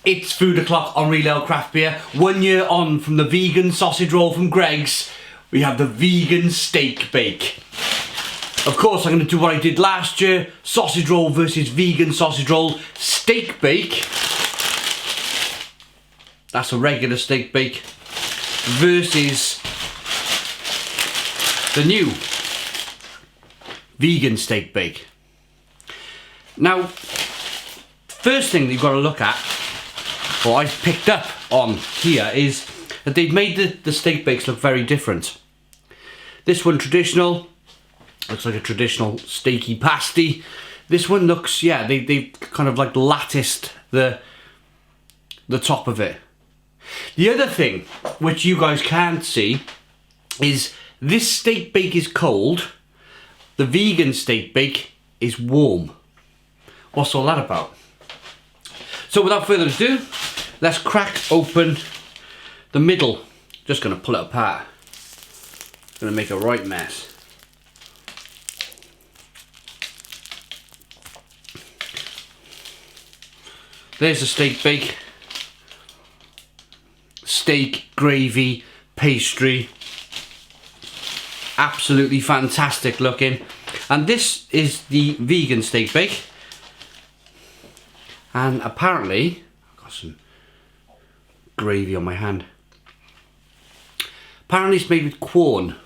It's Food O'Clock on Real Ale Craft Beer. 1 year on from the vegan sausage roll from Greggs, we have the vegan steak bake. Of course, I'm going to do what I did last year, sausage roll versus vegan sausage roll. Steak bake, that's a regular steak bake, versus the new vegan steak bake. Now, first thing that you've got to look at, or I've picked up on here, is that they've made the steak bakes look very different. This one traditional, looks like a traditional steaky pasty. This one looks, yeah, they've kind of like latticed the top of it. The other thing, which you guys can't see, is this steak bake is cold, the vegan steak bake is warm. What's all that about? So without further ado, let's crack open the middle. Just gonna pull it apart. Gonna make a right mess. There's the steak bake. Steak, gravy, pastry. Absolutely fantastic looking. And this is the vegan steak bake. And apparently, I've got some gravy on my hand. Apparently it's made with corn.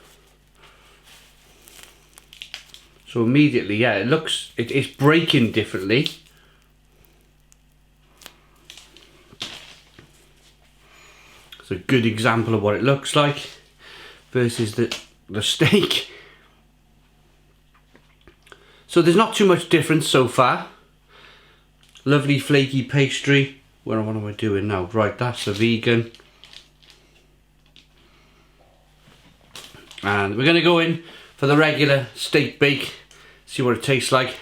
So immediately, yeah, it looks, it's breaking differently. It's a good example of what it looks like versus the steak. So there's not too much difference so far. Lovely flaky pastry. What am I doing now? Right, that's the vegan. And we're going to go in for the regular steak bake. See what it tastes like.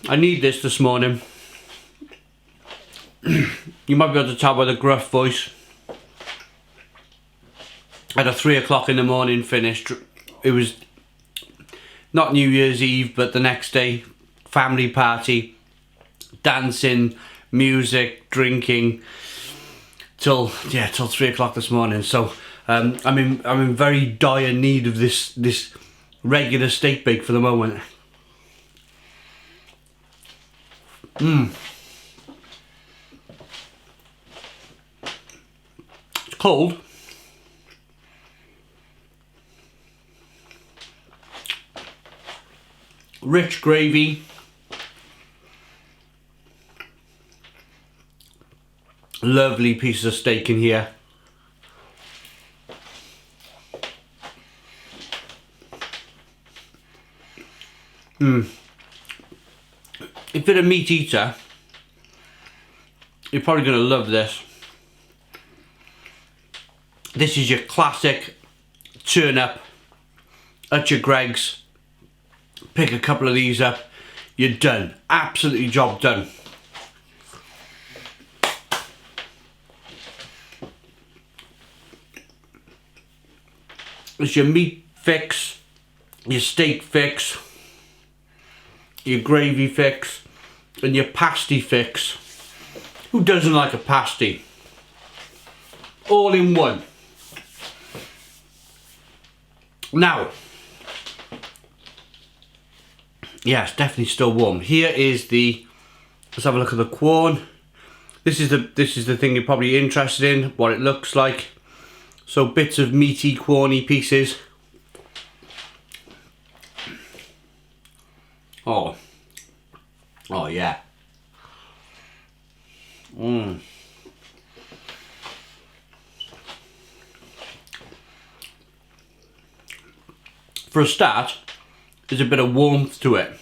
I need this morning. You might be able to tell by the gruff voice. At a 3 o'clock in the morning finish. It was not New Year's Eve, but the next day, family party, dancing, music, drinking, till 3 o'clock this morning. So I'm in very dire need of this regular steak bake for the moment. It's cold. Rich gravy. Lovely pieces of steak in here. If you're a meat eater, you're probably going to love this. This is your classic turn up at your Greggs. Pick a couple of these up, you're done. Absolutely job done. It's your meat fix, your steak fix, your gravy fix, and your pasty fix. Who doesn't like a pasty? All in one. Now, yeah, it's definitely still warm. Here is the, let's have a look at the corn. This is the thing you're probably interested in, what it looks like. So bits of meaty, corny pieces. Oh yeah. For a start, there's a bit of warmth to it.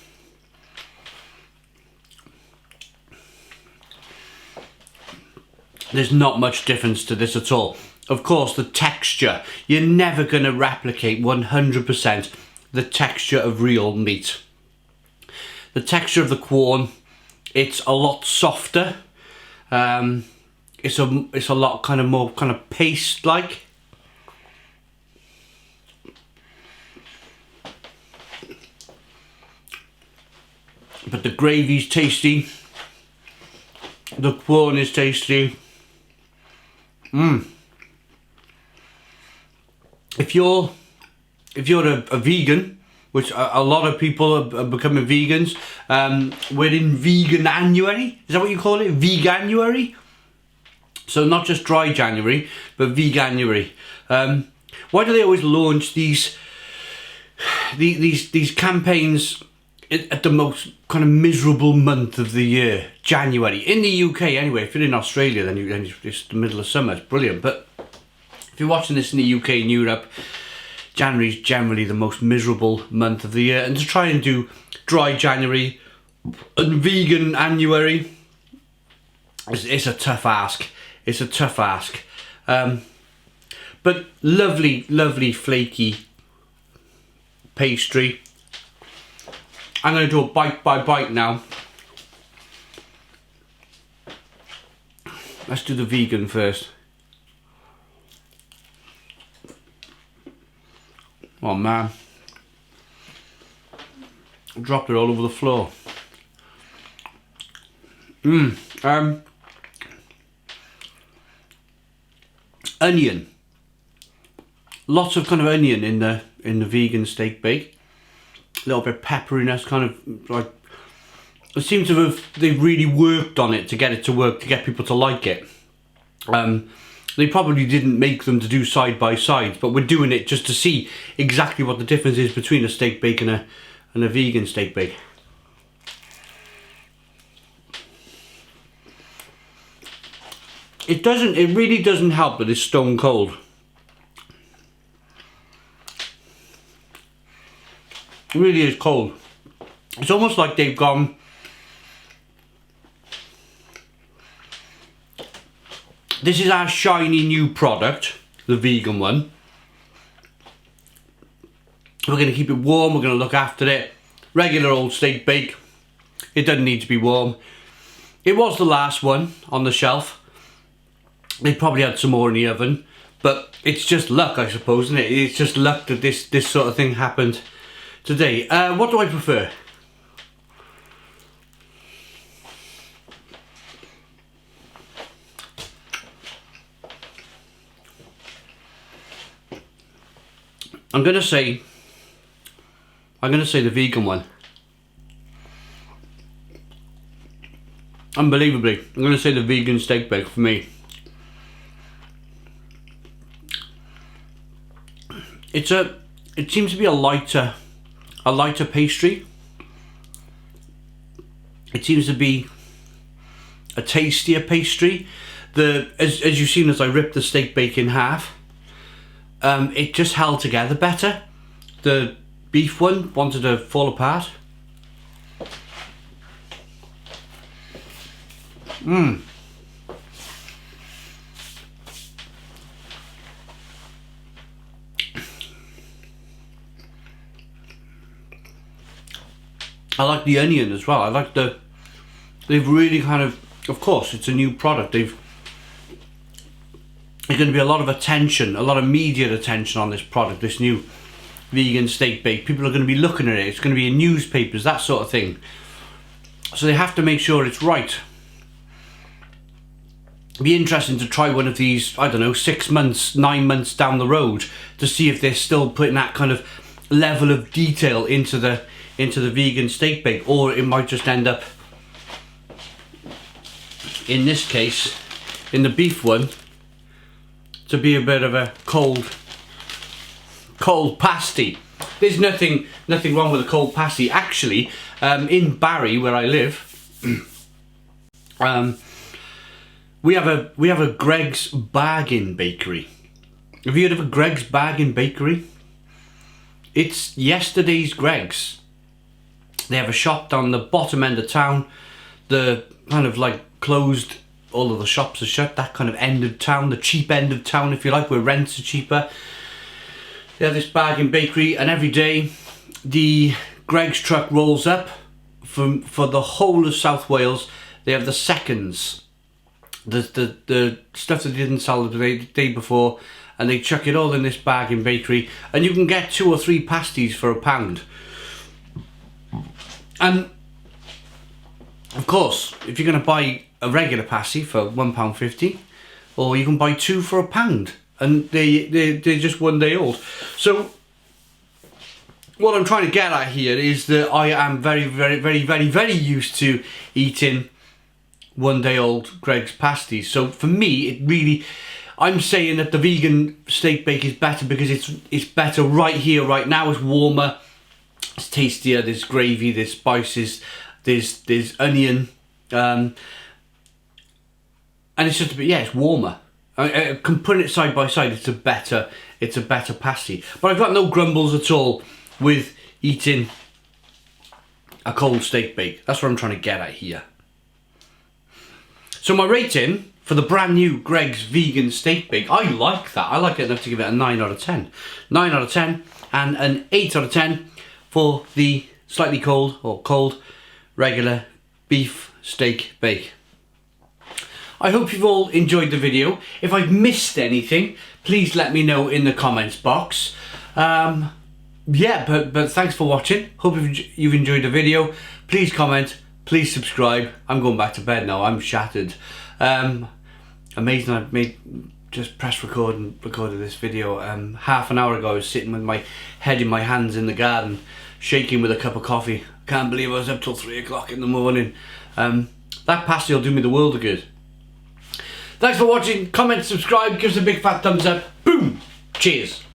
There's not much difference to this at all. Of course, the texture, you're never going to replicate 100% the texture of real meat. The texture of the corn, it's a lot softer. It's a lot kind of more kind of paste-like. but the gravy's tasty. The corn is tasty. If you're a vegan, which a lot of people are becoming vegans, we're in Veganuary. Is that what you call it? Veganuary. So not just dry January, but Veganuary. Why do they always launch these campaigns at the most kind of miserable month of the year, January? In the UK anyway. If you're in Australia, then it's the middle of summer. It's brilliant. But if you're watching this in the UK and Europe, January is generally the most miserable month of the year. And to try and do dry January and vegan January, it's a tough ask. It's a tough ask. But lovely, lovely flaky pastry. I'm going to do a bite by bite now. Let's do the vegan first. Oh man. I dropped it all over the floor. Onion. Lots of kind of onion in the vegan steak bake. A little bit of pepperiness, kind of like, it seems to have, they've really worked on it to get it to work, to get people to like it. They probably didn't make them to do side by sides, but we're doing it just to see exactly what the difference is between a steak bake and a vegan steak bake. It really doesn't help that it's stone cold. It really is cold. It's almost like they've gone, this is our shiny new product, the vegan one. We're going to keep it warm, we're going to look after it. Regular old steak bake, it doesn't need to be warm. It was the last one on the shelf. They probably had some more in the oven, but it's just luck, I suppose, isn't it? It's just luck that this sort of thing happened today. What do I prefer? I'm gonna say the vegan one. Unbelievably, I'm gonna say the vegan steak bake for me. It seems to be a lighter pastry. It seems to be a tastier pastry. As you've seen as I ripped the steak bake in half, it just held together better. The beef one wanted to fall apart. I like the onion as well. I like they've really kind of course it's a new product. There's going to be a lot of attention, a lot of media attention on this product, this new vegan steak bake. People are going to be looking at it. It's going to be in newspapers, that sort of thing. So they have to make sure it's right. It'd be interesting to try one of these, I don't know, 6 months, 9 months down the road to see if they're still putting that kind of level of detail into the vegan steak bake, or it might just end up, in this case, in the beef one, to be a bit of a cold pasty. There's nothing wrong with a cold pasty. Actually, in Barry, where I live, we have a Greg's Bargain Bakery. Have you heard of a Greg's Bargain Bakery? It's yesterday's Greg's. They have a shop down the bottom end of town. The kind of like closed, all of the shops are shut, that kind of end of town, the cheap end of town if you like, where rents are cheaper. They have this bargain bakery, and every day the Greg's truck rolls up for the whole of South Wales. They have the seconds, the stuff that they didn't sell the day before, and they chuck it all in this bargain bakery, and you can get 2 or 3 pasties for £1. And course, if you're going to buy a regular pasty for £1.50, or you can buy 2 for £1, and they're just 1 day old. So what I'm trying to get at here is that I am very used to eating 1 day old Greggs pasties. So for me, it really, I'm saying that the vegan steak bake is better because it's better right here, right now. It's warmer, it's tastier. There's gravy, there's spices, there's onion, and it's just a bit, yeah, it's warmer. I can put it side by side. It's a better pasty. But I've got no grumbles at all with eating a cold steak bake. That's what I'm trying to get at here. So my rating for the brand new Greggs vegan steak bake, I like that. I like it enough to give it a 9 out of 10. 9 out of 10 and an 8 out of 10 for the slightly cold or cold regular beef steak bake. I hope you've all enjoyed the video. If I've missed anything, please let me know in the comments box. Yeah, but thanks for watching. Hope you've enjoyed the video. Please comment, please subscribe. I'm going back to bed now. I'm shattered. Amazing. I just pressed record and recorded this video. Half an hour ago I was sitting with my head in my hands in the garden, shaking with a cup of coffee. Can't believe I was up till 3 o'clock in the morning. That pasty will do me the world of good. Thanks for watching. Comment, subscribe, give us a big fat thumbs up. Boom. Cheers.